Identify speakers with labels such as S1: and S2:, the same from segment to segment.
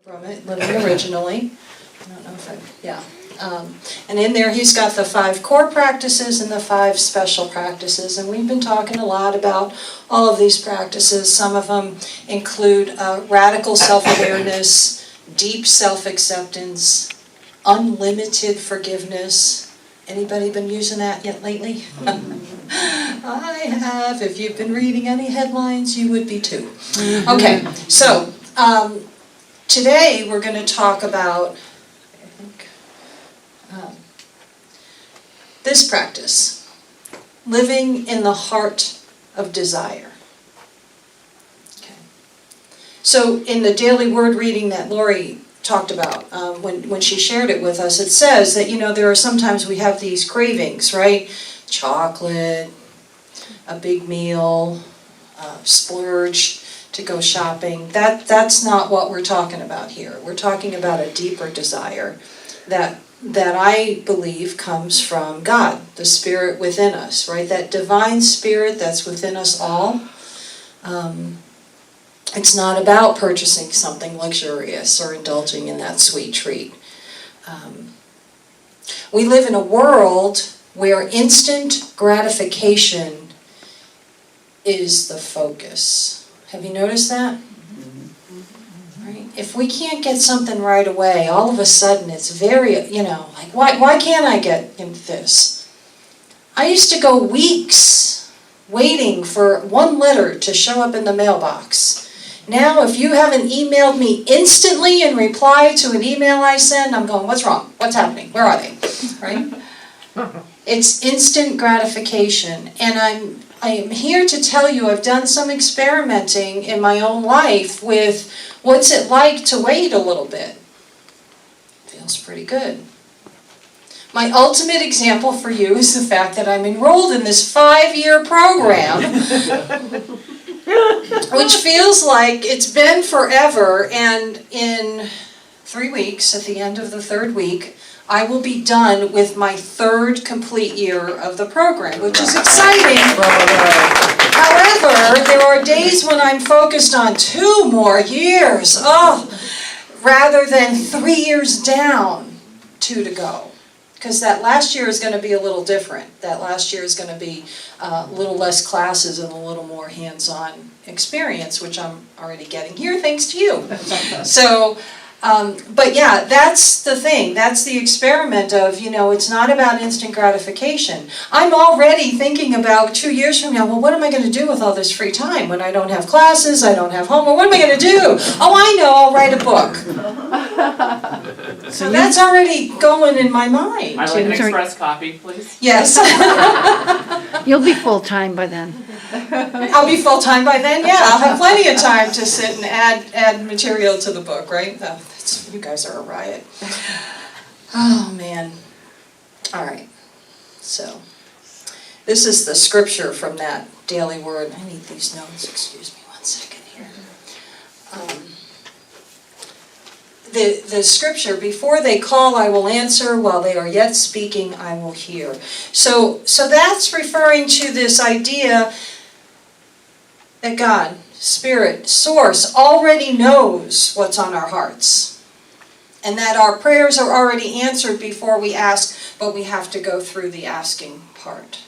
S1: from it, living originally. I don't know if I, yeah. And in there he's got the 5 core practices and the 5 special practices, and we've been talking a lot about all of these practices. Some of them include radical self-awareness, deep self-acceptance, unlimited forgiveness. Anybody been using that yet lately? I have. If you've been reading any headlines, you would be too. Okay, so today we're going to talk about this practice, living in the heart of desire. Okay. So in the daily word reading that Lori talked about, when she shared it with us, it says that, there are sometimes we have these cravings, right? Chocolate, a big meal, splurge to go shopping. That's not what we're talking about here. We're talking about a deeper desire that I believe comes from God, the Spirit within us, right? That divine Spirit that's within us all. It's not about purchasing something luxurious or indulging in that sweet treat. We live in a world where instant gratification is the focus. Have you noticed that? Right? If we can't get something right away, all of a sudden it's very, like, why can't I get this? I used to go weeks waiting for one letter to show up in the mailbox. Now, if you haven't emailed me instantly in reply to an email I send, I'm going, what's wrong? What's happening? Where are they? Right? It's instant gratification. And I am here to tell you I've done some experimenting in my own life with what's it like to wait a little bit. Feels pretty good. My ultimate example for you is the fact that I'm enrolled in this 5-year program, which feels like it's been forever, and in 3 weeks, at the end of the 3rd week, I will be done with my 3rd complete year of the program, which is exciting. However, there are days when I'm focused on 2 more years, rather than 3 years down, 2 to go. Because that last year is going to be a little different. That last year is going to be a little less classes and a little more hands-on experience, which I'm already getting here thanks to you. So, but yeah, that's the thing. That's the experiment of, it's not about instant gratification. I'm already thinking about 2 years from now, well, what am I going to do with all this free time when I don't have classes, I don't have homework? What am I going to do? Oh, I know, I'll write a book. So that's already going in my mind.
S2: I'd like an express copy, please.
S1: Yes.
S3: You'll be full-time by then.
S1: I'll be full-time by then, yeah. I'll have plenty of time to sit and add material to the book, right? You guys are a riot. Oh, man. All right. So, this is the scripture from that daily word. I need these notes. Excuse me 1 second here. The scripture, before they call, I will answer. While they are yet speaking, I will hear. So that's referring to this idea that God, Spirit, Source, already knows what's on our hearts. And that our prayers are already answered before we ask, but we have to go through the asking part.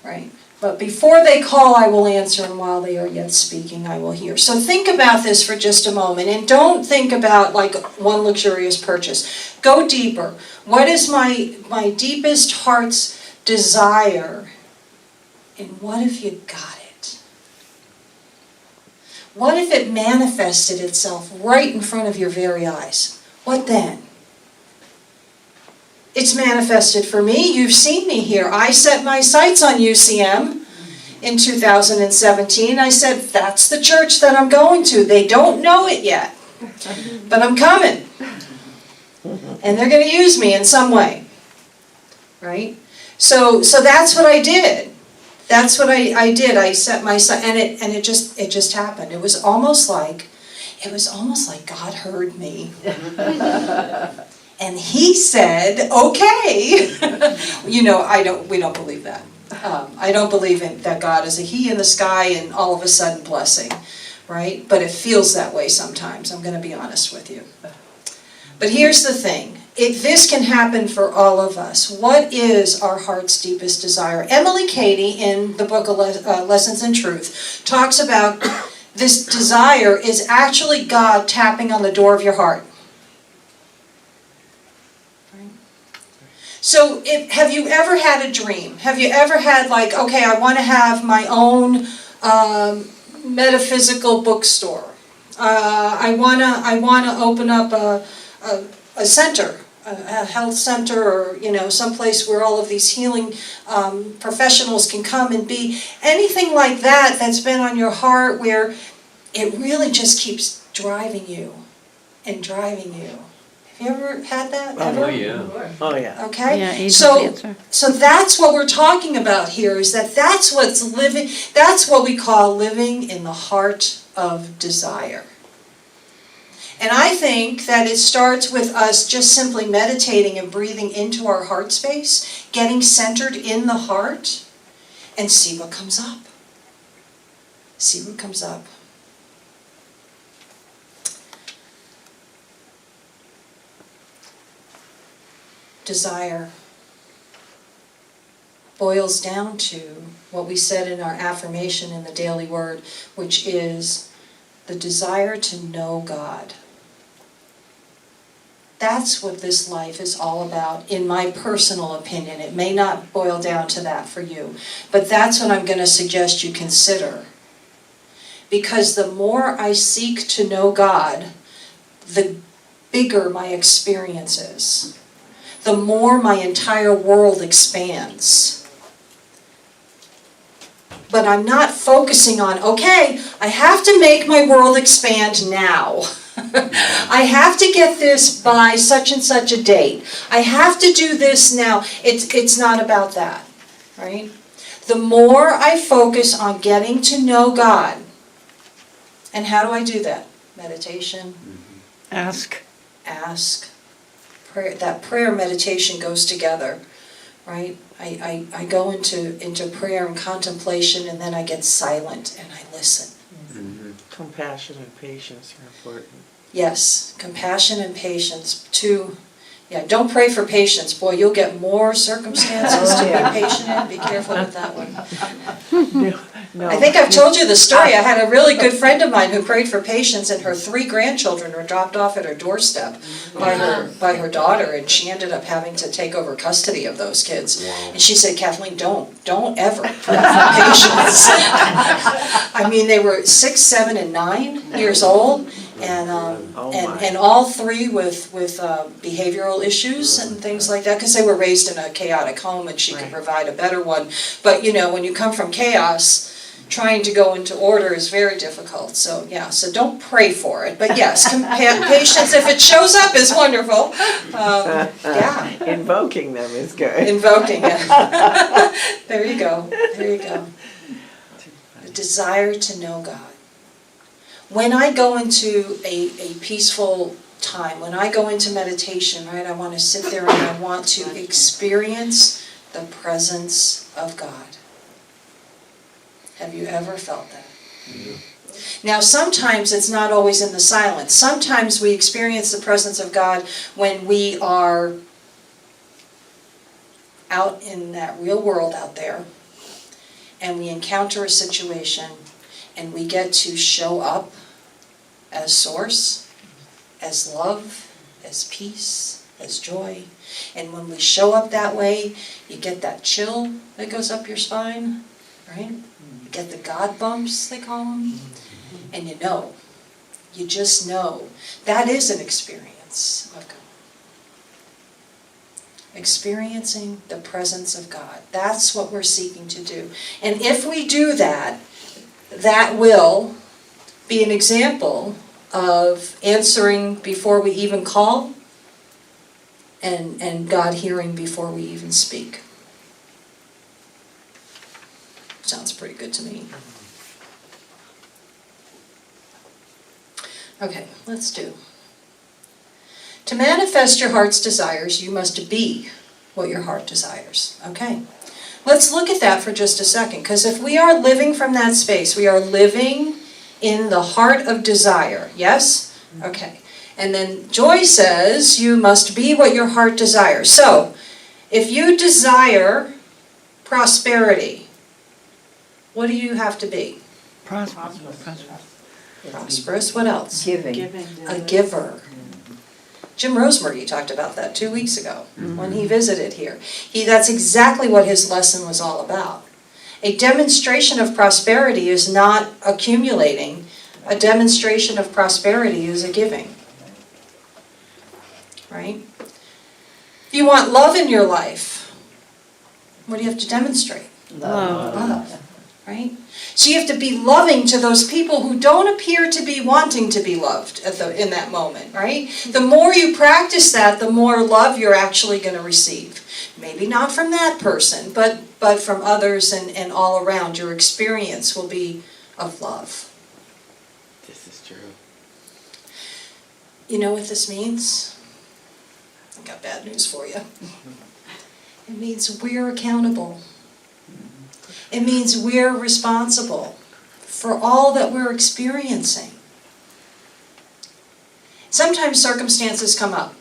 S1: Right? But before they call, I will answer, and while they are yet speaking, I will hear. So think about this for just a moment, and don't think about like one luxurious purchase. Go deeper. What is my deepest heart's desire? And what if you got it? What if it manifested itself right in front of your very eyes? What then? It's manifested for me. You've seen me here. I set my sights on UCM in 2017. I said, that's the church that I'm going to. They don't know it yet, but I'm coming. And they're going to use me in some way. Right? So that's what I did. That's what I did. I set my sight, and it just happened. It was almost like God heard me. And he said, okay. We don't believe that. I don't believe that God is a he in the sky and all of a sudden blessing. right? But it feels that way sometimes, I'm going to be honest with you. But here's the thing. This can happen for all of us. What is our heart's deepest desire? Emily Cady, in the book Lessons in Truth, talks about this desire is actually God tapping on the door of your heart. So have you ever had a dream? Have you ever had like, okay, I want to have my own metaphysical bookstore. I wanna open up a center, a health center, or someplace where all of these healing professionals can come and be. Anything like that that's been on your heart where it really just keeps driving you and driving you. Have you ever had that? Ever?
S4: Oh yeah. Oh yeah.
S1: Okay?
S3: Yeah, Angel's
S1: so
S3: answer.
S1: so that's what we're talking about here, is that's what we call living in the heart of desire. And I think that it starts with us just simply meditating and breathing into our heart space, getting centered in the heart, and see what comes up. See what comes up. Desire boils down to what we said in our affirmation in the daily word, which is the desire to know God. That's what this life is all about, in my personal opinion. It may not boil down to that for you, but that's what I'm going to suggest you consider. Because the more I seek to know God, the bigger my experience is. The more my entire world expands. But I'm not focusing on, okay, I have to make my world expand now. I have to get this by such and such a date. I have to do this now. It's not about that, right? The more I focus on getting to know God, and how do I do that? Meditation.
S3: Ask.
S1: Prayer, that prayer meditation goes together, right? I go into prayer and contemplation, and then I get silent and I listen.
S5: Compassion and patience are important.
S1: Yes, compassion and patience. Don't pray for patience. Boy, you'll get more circumstances to be patient in. Be careful with that one.
S5: No.
S1: I think I've told you the story. I had a really good friend of mine who prayed for patience, and her 3 grandchildren were dropped off at her doorstep by her daughter, and she ended up having to take over custody of those kids.
S4: Wow.
S1: And she said, Kathleen, don't ever pray for patience. I mean, they were 6, 7, and 9 years old. And all 3 with behavioral issues and things like that, because they were raised in a chaotic home, and she could provide a better one. But when you come from chaos, trying to go into order is very difficult. So don't pray for it. But yes, patience, if it shows up, is wonderful.
S5: Invoking them is good.
S1: Invoking it. There you go. The desire to know God. When I go into a peaceful time, when I go into meditation, right, I want to sit there and I want to experience the presence of God. Have you ever felt that? Yeah. Now, sometimes it's not always in the silence. Sometimes we experience the presence of God when we are out in that real world out there, and we encounter a situation, and we get to show up as source, as love, as peace, as joy. And when we show up that way, you get that chill that goes up your spine, right? You get the God bumps, they call them. And you just know, that is an experience of God. Experiencing the presence of God. That's what we're seeking to do. And if we do that, that will be an example of answering before we even call, and God hearing before we even speak. Sounds pretty good to me. Okay, let's do. To manifest your heart's desires, you must be what your heart desires. Okay, let's look at that for just a second, because if we are living from that space, we are living in the heart of desire. Yes? Okay. And then Joy says you must be what your heart desires. So, if you desire prosperity, what do you have to be?
S3: Prosperous.
S1: Prosperous. What else?
S4: Giving.
S1: A giver. Jim Rosemary talked about that 2 weeks ago when he visited here. That's exactly what his lesson was all about. A demonstration of prosperity is not accumulating. A demonstration of prosperity is a giving. Right? If you want love in your life, what do you have to demonstrate? Love. Right? So you have to be loving to those people who don't appear to be wanting to be loved in that moment, right? The more you practice that, the more love you're actually going to receive. Maybe not from that person, but from others and all around. Your experience will be of love.
S5: This is true.
S1: You know what this means? I got bad news for you. It means we're accountable. It means we're responsible for all that we're experiencing. Sometimes circumstances come up.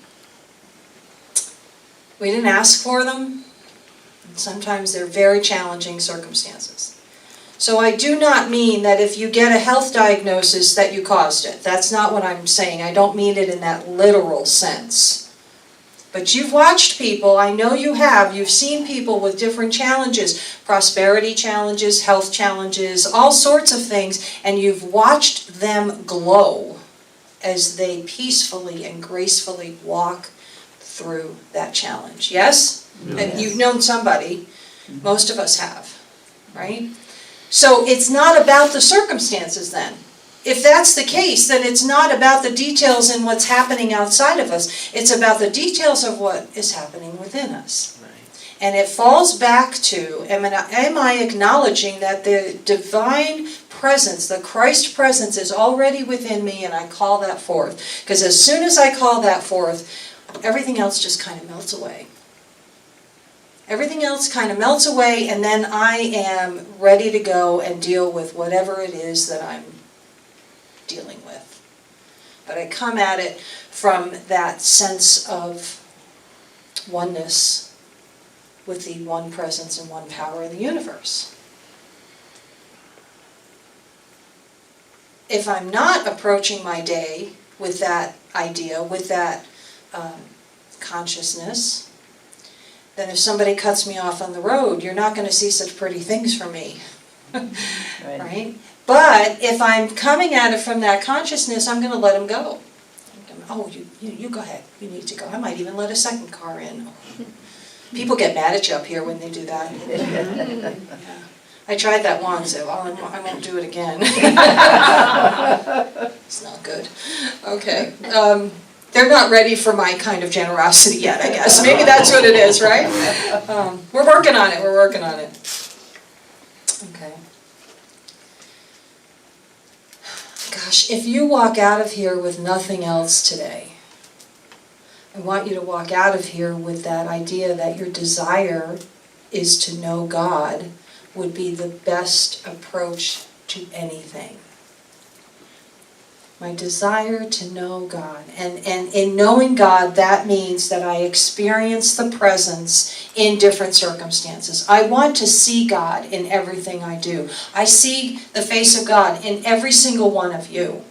S1: We didn't ask for them. Sometimes they're very challenging circumstances. So I do not mean that if you get a health diagnosis that you caused it. That's not what I'm saying. I don't mean it in that literal sense. But you've watched people, I know you have, you've seen people with different challenges, prosperity challenges, health challenges, all sorts of things, and you've watched them glow as they peacefully and gracefully walk through that challenge. Yes?
S5: Yes.
S1: And you've known somebody, most of us have, right? So it's not about the circumstances then. If that's the case, then it's not about the details and what's happening outside of us. It's about the details of what is happening within us.
S5: Right.
S1: And it falls back to, am I acknowledging that the divine presence, the Christ presence is already within me, and I call that forth. Because as soon as I call that forth, everything else just kind of melts away. Everything else kind of melts away, and then I am ready to go and deal with whatever it is that I'm dealing with. But I come at it from that sense of oneness with the one presence and one power in the universe. If I'm not approaching my day with that idea, with that consciousness, then if somebody cuts me off on the road, you're not going to see such pretty things from me. Right? But if I'm coming at it from that consciousness, I'm going to let them go. Oh, you go ahead. You need to go. I might even let a second car in. People get mad at you up here when they do that. Yeah. I tried that once, so I won't do it again. It's not good. Okay. They're not ready for my kind of generosity yet, I guess. Maybe that's what it is, right? We're working on it. We're working on it. Okay. Gosh, if you walk out of here with nothing else today, I want you to walk out of here with that idea that your desire is to know God would be the best approach to anything. My desire to know God. And in knowing God, that means that I experience the presence in different circumstances. I want to see God in everything I do. I see the face of God in every single one of you.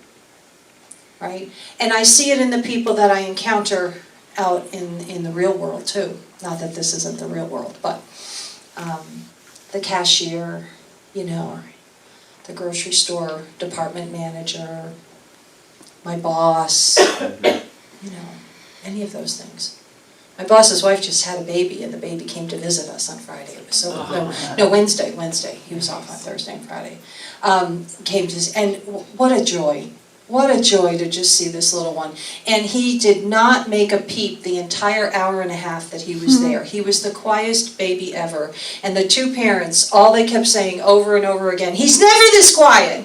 S1: Right? And I see it in the people that I encounter out in the real world too. Not that this isn't the real world, but the cashier, the grocery store department manager, my boss, any of those things. My boss's wife just had a baby, and the baby came to visit us on Friday. It was so Wednesday. He was off on Thursday and Friday. And what a joy! What a joy to just see this little one. And he did not make a peep the entire hour and a half that he was there. He was the quietest baby ever. And the two parents, all they kept saying over and over again, "He's never this quiet."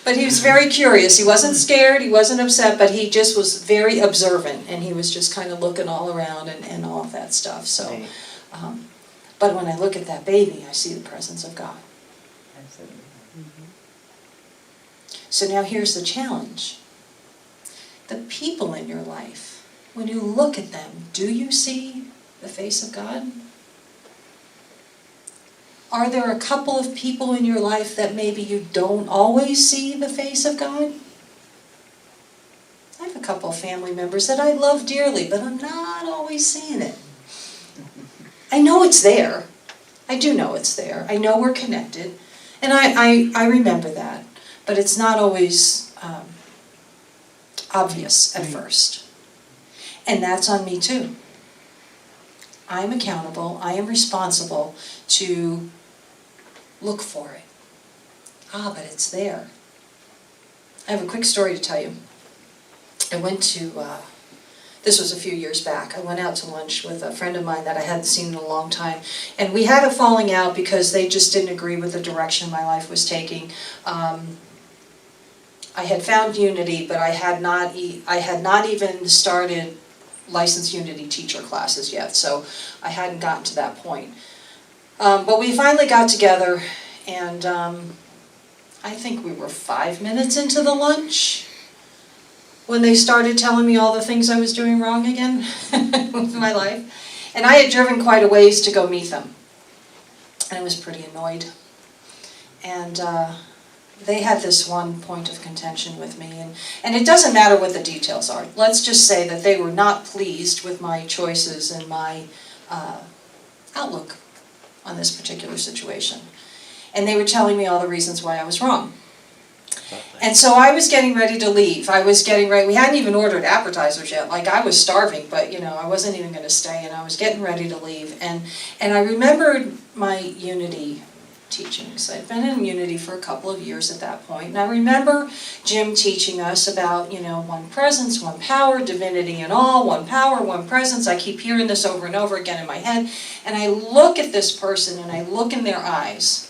S1: But he was very curious. He wasn't scared, he wasn't upset, but he just was very observant, and he was just kind of looking all around and all of that stuff. So, but when I look at that baby, I see the presence of God.
S4: Absolutely.
S1: So now here's the challenge. The people in your life, when you look at them, do you see the face of God? Are there a couple of people in your life that maybe you don't always see the face of God? I have a couple of family members that I love dearly, but I'm not always seeing it. I know it's there. I do know it's there. I know we're connected. And I remember that. But it's not always obvious at first. And that's on me too. I'm accountable. I am responsible to look for it. But it's there. I have a quick story to tell you. I went to, this was a few years back, I went out to lunch with a friend of mine that I hadn't seen in a long time. And we had a falling out because they just didn't agree with the direction my life was taking. I had found Unity, but I had not even started licensed Unity teacher classes yet, so I hadn't gotten to that point. But we finally got together, and I think we were 5 minutes into the lunch when they started telling me all the things I was doing wrong again with my life. And I had driven quite a ways to go meet them. And I was pretty annoyed. And they had this one point of contention with me. And it doesn't matter what the details are. Let's just say that they were not pleased with my choices and my outlook on this particular situation. And they were telling me all the reasons why I was wrong. And so I was getting ready to leave. I was getting ready. We hadn't even ordered appetizers yet. Like, I was starving, but I wasn't even going to stay, and I was getting ready to leave. And I remembered my Unity teachings. I'd been in Unity for a couple of years at that point. And I remember Jim teaching us about, one presence, one power, divinity in all, one power, one presence. I keep hearing this over and over again in my head. And I look at this person and I look in their eyes.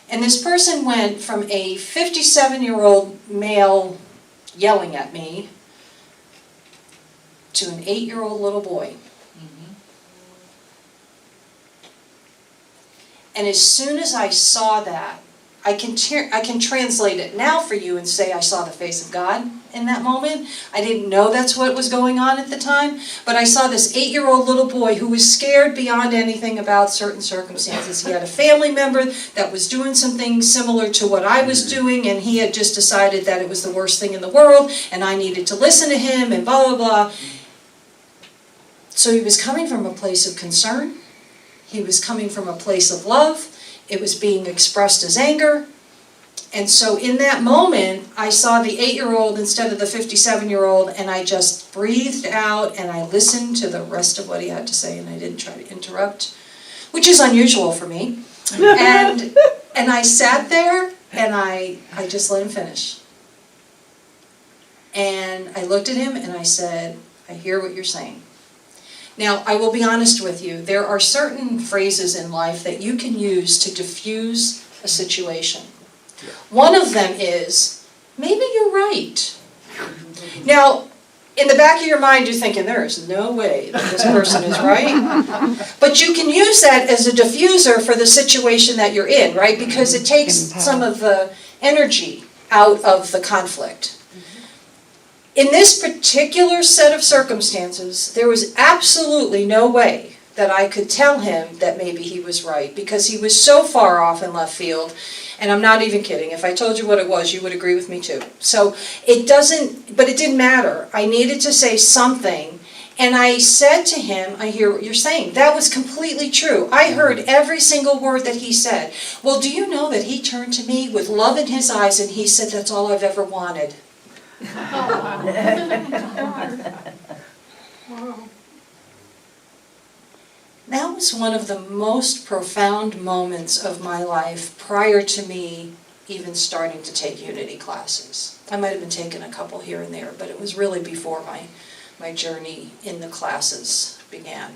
S1: And this person went from a 57-year-old male yelling at me to an 8-year-old little boy. And as soon as I saw that, I can translate it now for you and say I saw the face of God in that moment. I didn't know that's what was going on at the time, but I saw this 8-year-old little boy who was scared beyond anything about certain circumstances. He had a family member that was doing some things similar to what I was doing, and he had just decided that it was the worst thing in the world, and I needed to listen to him, and blah, blah, blah. So he was coming from a place of concern. He was coming from a place of love. It was being expressed as anger. And so in that moment, I saw the 8-year-old instead of the 57-year-old, and I just breathed out and I listened to the rest of what he had to say, and I didn't try to interrupt, which is unusual for me. And I sat there and I just let him finish. And I looked at him and I said, I hear what you're saying. Now, I will be honest with you, there are certain phrases in life that you can use to diffuse a situation. Yeah. One of them is, maybe you're right. Now, in the back of your mind, you're thinking, there is no way that this person is right. But you can use that as a diffuser for the situation that you're in, right? Because it takes some of the energy out of the conflict. In this particular set of circumstances, there was absolutely no way that I could tell him that maybe he was right, because he was so far off in left field, and I'm not even kidding. If I told you what it was, you would agree with me too. So it didn't matter. I needed to say something, and I said to him, I hear what you're saying. That was completely true. I heard every single word that he said. Well, do you know that he turned to me with love in his eyes, and he said, that's all I've ever wanted. That was one of the most profound moments of my life prior to me even starting to take Unity classes. I might have been taking a couple here and there, but it was really before my journey in the classes began.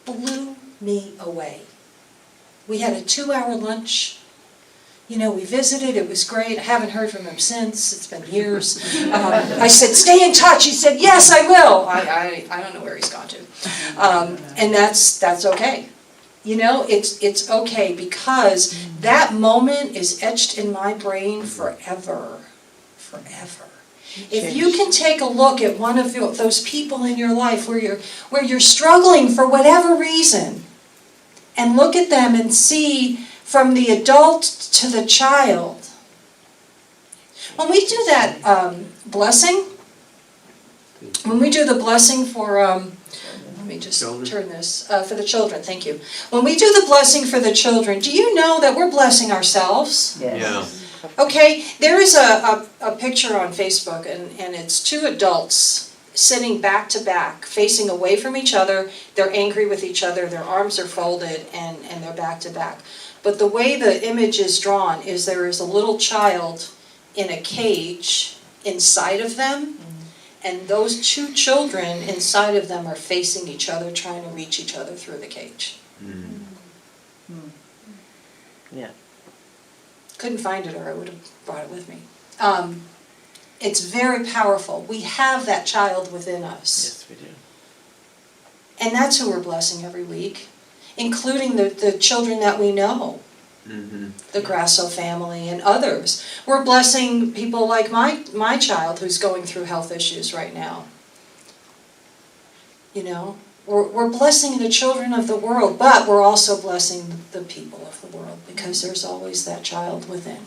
S1: Blew me away. We had a 2-hour lunch. We visited, it was great. I haven't heard from him since, it's been years. I said, stay in touch. He said, yes, I will. I don't know where he's gone to. And that's okay. You know, it's okay, because that moment is etched in my brain forever. Forever. If you can take a look at one of those people in your life where you're struggling for whatever reason, and look at them and see from the adult to the child. When we do that blessing, when we do the blessing for, let me just turn this, for the children, thank you. When we do the blessing for the children, do you know that we're blessing ourselves?
S4: Yeah.
S1: Okay, there is a picture on Facebook, and it's two adults sitting back to back, facing away from each other. They're angry with each other, their arms are folded, and they're back to back. But the way the image is drawn is there is a little child in a cage inside of them, and those two children inside of them are facing each other, trying to reach each other through the cage.
S5: Yeah.
S1: Couldn't find it, or I would have brought it with me. It's very powerful. We have that child within us.
S5: Yes, we do.
S1: And that's who we're blessing every week, including the children that we know, the Grasso family and others. We're blessing people like my child who's going through health issues right now. You know, we're blessing the children of the world, but we're also blessing the people of the world, because there's always that child within.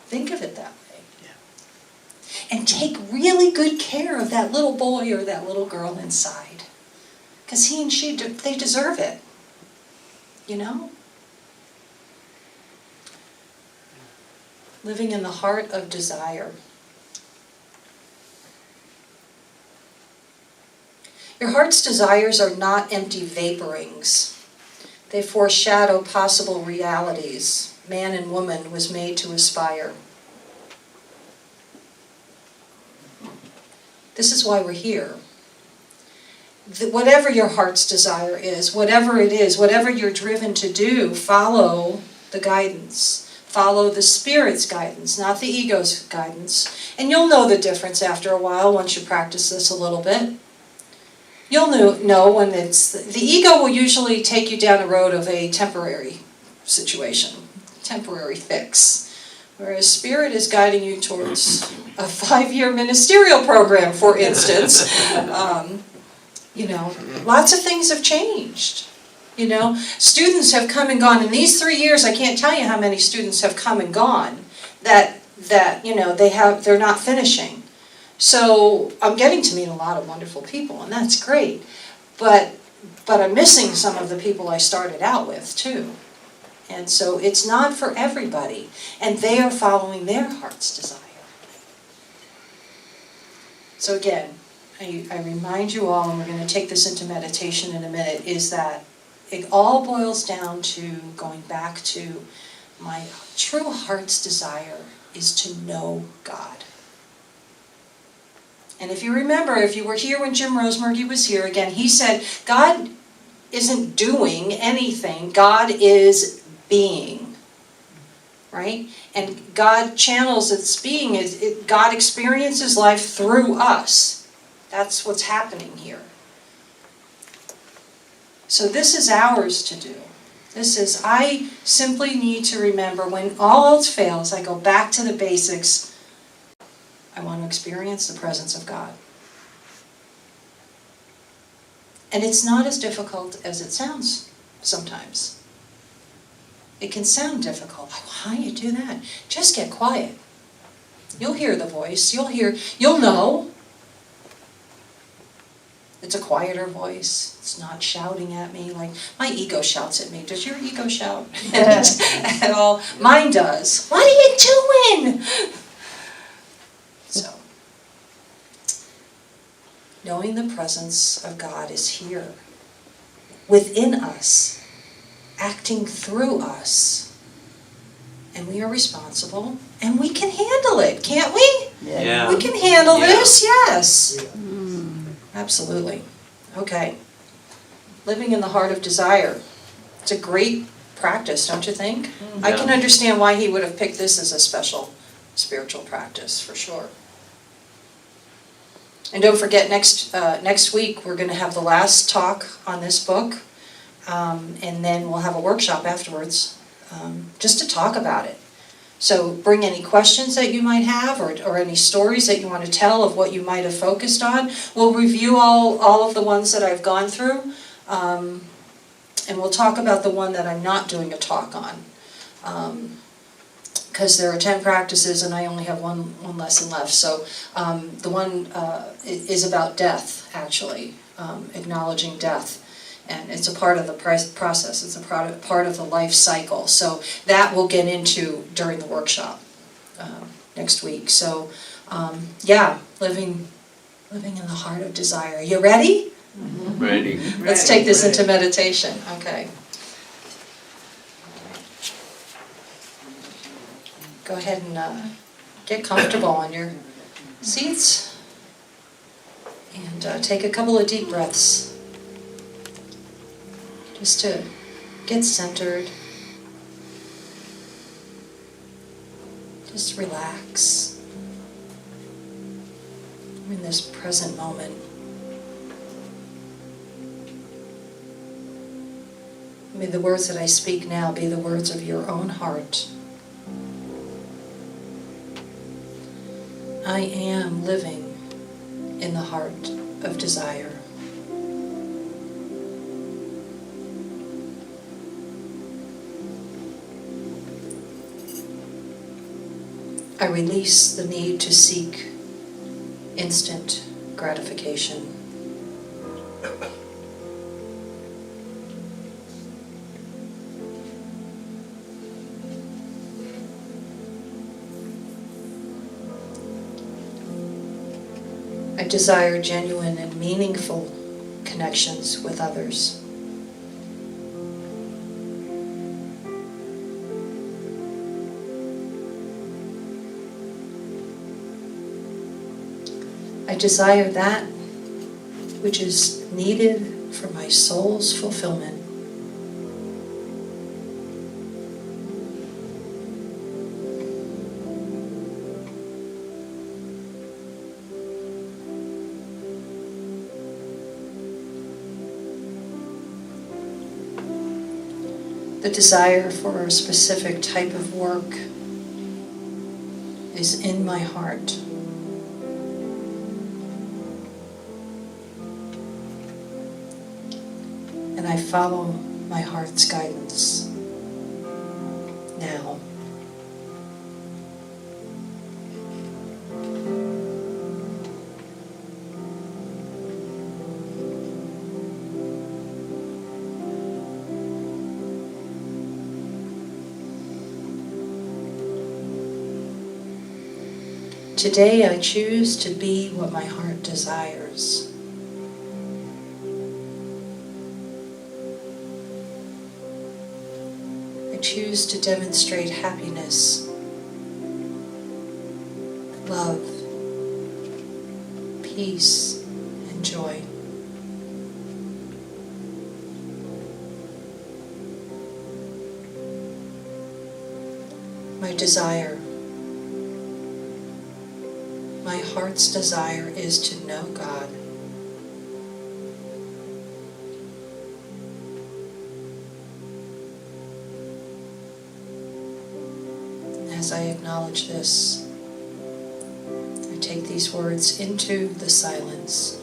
S1: Think of it that way. And take really good care of that little boy or that little girl inside. Because he and she, they deserve it. You know? Living in the heart of desire. Your heart's desires are not empty vaporings. They foreshadow possible realities man and woman was made to aspire. This is why we're here. Whatever your heart's desire is, whatever it is, whatever you're driven to do, follow the guidance. Follow the Spirit's guidance, not the ego's guidance. And you'll know the difference after a while once you practice this a little bit. You'll know when it's... The ego will usually take you down a road of a temporary situation, temporary fix. Whereas Spirit is guiding you towards a 5-year ministerial program, for instance. You know, lots of things have changed. You know, students have come and gone. In these 3 years, I can't tell you how many students have come and gone that you know, they're not finishing. So I'm getting to meet a lot of wonderful people, and that's great. But I'm missing some of the people I started out with, too. And so it's not for everybody, and they are following their heart's desire. So again, I remind you all, and we're going to take this into meditation in a minute, is that it all boils down to going back to my true heart's desire is to know God. And if you remember, if you were here when Jim Rosemurgy was here, again, he said, God isn't doing anything, God is being, right? And God channels its being, God experiences life through us. That's what's happening here. So this is ours to do. This is, I simply need to remember when all else fails, I go back to the basics. I want to experience the presence of God. And it's not as difficult as it sounds sometimes. It can sound difficult. Like, how do you do that? Just get quiet. You'll hear the voice. You'll know. It's a quieter voice. It's not shouting at me like my ego shouts at me. Does your ego shout at all? Mine does. What are you doing? So, knowing the presence of God is here, within us, acting through us. And we are responsible, and we can handle it, can't we?
S4: Yeah.
S1: We can handle this, yes. Absolutely. Okay. Living in the heart of desire. It's a great practice, don't you think? I can understand why he would have picked this as a special spiritual practice, for sure. And don't forget, next week we're going to have the last talk on this book. And then we'll have a workshop afterwards, just to talk about it. So bring any questions that you might have, or any stories that you want to tell of what you might have focused on. We'll review all of the ones that I've gone through, and we'll talk about the one that I'm not doing a talk on. Because there are 10 practices and I only have one lesson left. So the one is about death, actually, acknowledging death. And it's a part of the process, it's a part of the life cycle. So that we'll get into during the workshop next week. So yeah, living in the heart of desire. You ready?
S4: Ready.
S1: Let's take this into meditation. Okay. Go ahead and get comfortable on your seats. And take a couple of deep breaths. Just to get centered. Just relax. In this present moment. May the words that I speak now be the words of your own heart. I am living in the heart of desire. I release the need to seek instant gratification. I desire genuine and meaningful connections with others. I desire that which is needed for my soul's fulfillment. The desire for a specific type of work is in my heart. And I follow my heart's guidance now. Today I choose to be what my heart desires. I choose to demonstrate happiness, love, peace, and joy. My desire, my heart's desire is to know God. As I acknowledge this, I take these words into the silence.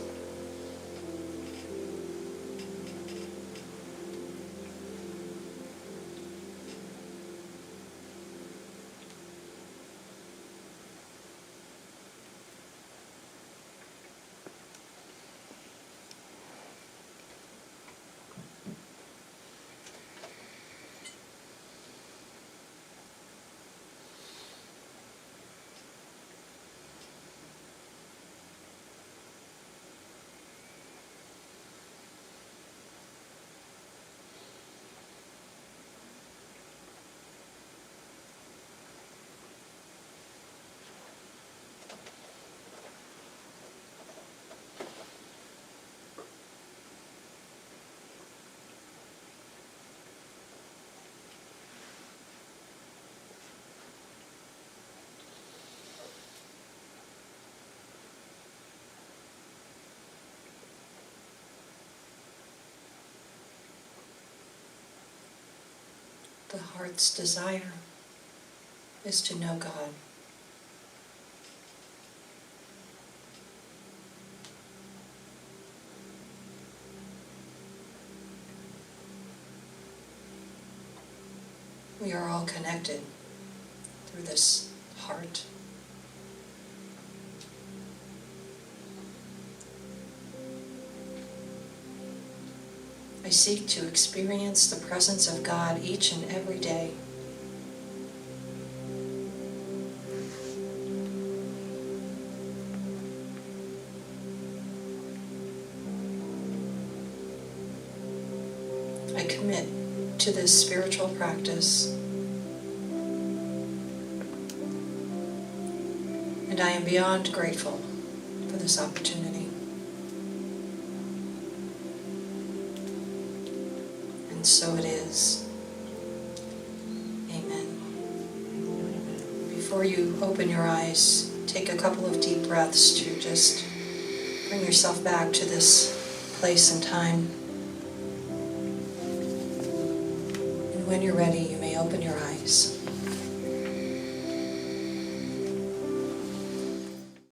S1: The heart's desire is to know God. We are all connected through this heart. I seek to experience the presence of God each and every day. I commit to this spiritual practice, and I am beyond grateful for this opportunity. And so it is. Amen. Before you open your eyes, take a couple of deep breaths to just bring yourself back to this place and time. And when you're ready, you may open your eyes.